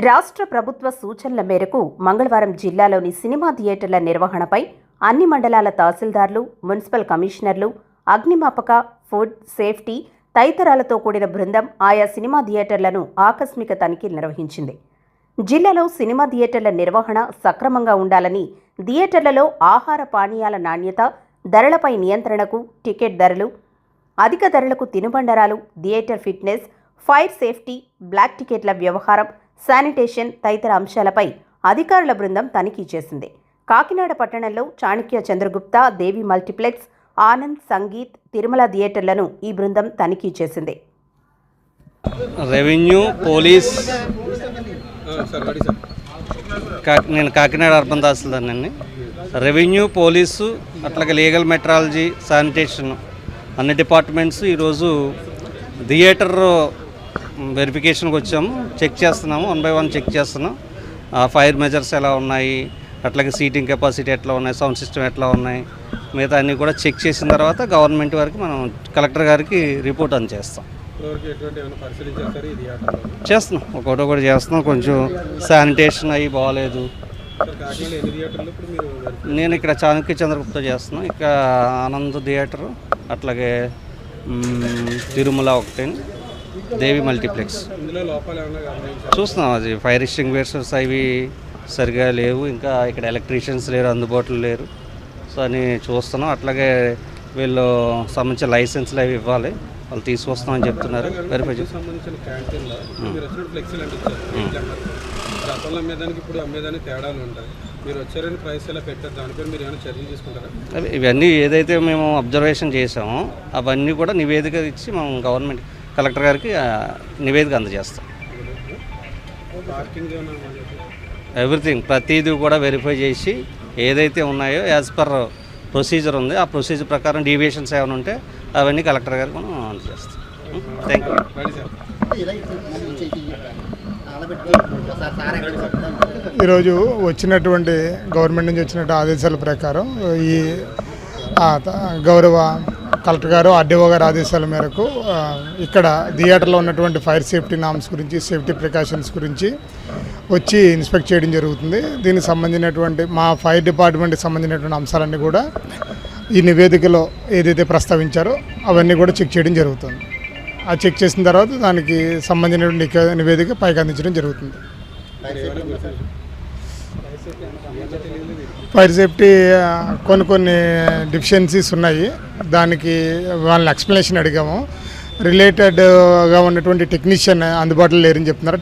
రాష్ట్ర ప్రభుత్వ సూచనల మేరకు మంగళవారం జిల్లాలోని సినిమా థియేటర్ల నిర్వహణపై అన్ని మండలాల తహసీల్దార్లు, మున్సిపల్ కమిషనర్లు, అగ్నిమాపక, ఫుడ్ సేఫ్టీ తదితరాలతో కూడిన బృందం ఆయా సినిమా థియేటర్లను ఆకస్మిక తనిఖీలు నిర్వహించింది. జిల్లాలో సినిమా థియేటర్ల నిర్వహణ సక్రమంగా ఉండాలని, థియేటర్లలో ఆహార పానీయాల నాణ్యత, ధరలపై నియంత్రణకు, టికెట్ ధరలు, అధిక ధరలకు తినుబండరాలు, theatre fitness, fire safety, black టికెట్ల వ్యవహారం, శానిటేషన్ తదితర అంశాలపై అధికారుల బృందం తనిఖీ చేసింది. కాకినాడ పట్టణంలో చాణక్య చంద్రగుప్త, దేవి మల్టీప్లెక్స్, ఆనంద్, సంగీత్, తిరుమల థియేటర్లను ఈ బృందం తనిఖీ చేసింది. రెవెన్యూ, పోలీస్, నేను కాకినాడ అర్బన్ తహసీల్దార్నండి. రెవెన్యూ, పోలీసు, అట్లాగే లీగల్ మెట్రాలజీ, శానిటేషన్ అన్ని డిపార్ట్మెంట్స్ ఈరోజు థియేటర్ వెరిఫికేషన్కి వచ్చాము. చెక్ చేస్తున్నాము, 1 by 1 చెక్ చేస్తున్నాం. ఫైర్ మెజర్స్ ఎలా ఉన్నాయి, అట్లాగే సీటింగ్ కెపాసిటీ ఎట్లా ఉన్నాయి, సౌండ్ సిస్టమ్ ఎట్లా ఉన్నాయి, మిగతా అన్నీ కూడా చెక్ చేసిన తర్వాత గవర్నమెంట్ వారికి మనం కలెక్టర్ గారికి రిపోర్ట్ చేస్తాం. చేస్తున్నాం, ఒకటి చేస్తున్నాం. కొంచెం శానిటేషన్ అవి బాగోలేదు. నేను ఇక్కడ చాణక్య చంద్రగుప్త చేస్తున్నాను, ఇక్కడ ఆనంద్ థియేటరు, అట్లాగే తిరుమల ఒకటి, దేవి మల్టీప్లెక్స్ చూస్తున్నాం. అది ఫైర్ ఎక్స్టింగ్విషర్స్ అవి సరిగా లేవు, ఇంకా ఇక్కడ ఎలక్ట్రీషియన్స్ లేరు, అందుబాటులో లేరు. సో అని చూస్తున్నాం. అట్లాగే వీళ్ళు సంబంధించిన లైసెన్స్లు అవి ఇవ్వాలి, వాళ్ళు తీసుకొస్తామని చెప్తున్నారు. వెరిఫై ఇవన్నీ ఏదైతే మేము అబ్జర్వేషన్ చేసామో అవన్నీ కూడా నివేదిక ఇచ్చి మనం గవర్నమెంట్ కలెక్టర్ గారికి నివేదిక అందజేస్తాం. ఎవ్రీథింగ్ ప్రతిదీ కూడా వెరిఫై చేసి ఏదైతే ఉన్నాయో యాజ్ పర్ ప్రొసీజర్ ఉంది, ఆ ప్రొసీజర్ ప్రకారం డీవియేషన్స్ ఏమైనా ఉంటే అవన్నీ కలెక్టర్ గారికి మనం అందజేస్తాం. Thank you. ఈరోజు వచ్చినటువంటి గవర్నమెంట్ నుంచి వచ్చినటువంటి ఆదేశాల ప్రకారం ఈ గౌరవ కలెక్టర్ గారు, ఆర్డీఓ గారు ఆదేశాల మేరకు ఇక్కడ థియేటర్లో ఉన్నటువంటి ఫైర్ సేఫ్టీ నామ్స్ గురించి, సేఫ్టీ ప్రికాషన్స్ గురించి వచ్చి ఇన్స్పెక్ట్ చేయడం జరుగుతుంది. దీనికి సంబంధించినటువంటి మా ఫైర్ డిపార్ట్మెంట్కి సంబంధించినటువంటి అంశాలన్నీ కూడా ఈ నివేదికలో ఏదైతే ప్రస్తావించారో అవన్నీ కూడా చెక్ చేయడం జరుగుతుంది. ఆ చెక్ చేసిన తర్వాత దానికి సంబంధించినటువంటి నివేదిక పైకి అందించడం జరుగుతుంది. ఫైర్ సేఫ్టీ కొన్ని డిఫిషియన్సీస్ ఉన్నాయి, దానికి వాళ్ళని ఎక్స్ప్లెనేషన్ అడిగాము. రిలేటెడ్గా ఉన్నటువంటి టెక్నీషియన్ అందుబాటులో లేరని చెప్తున్నారు.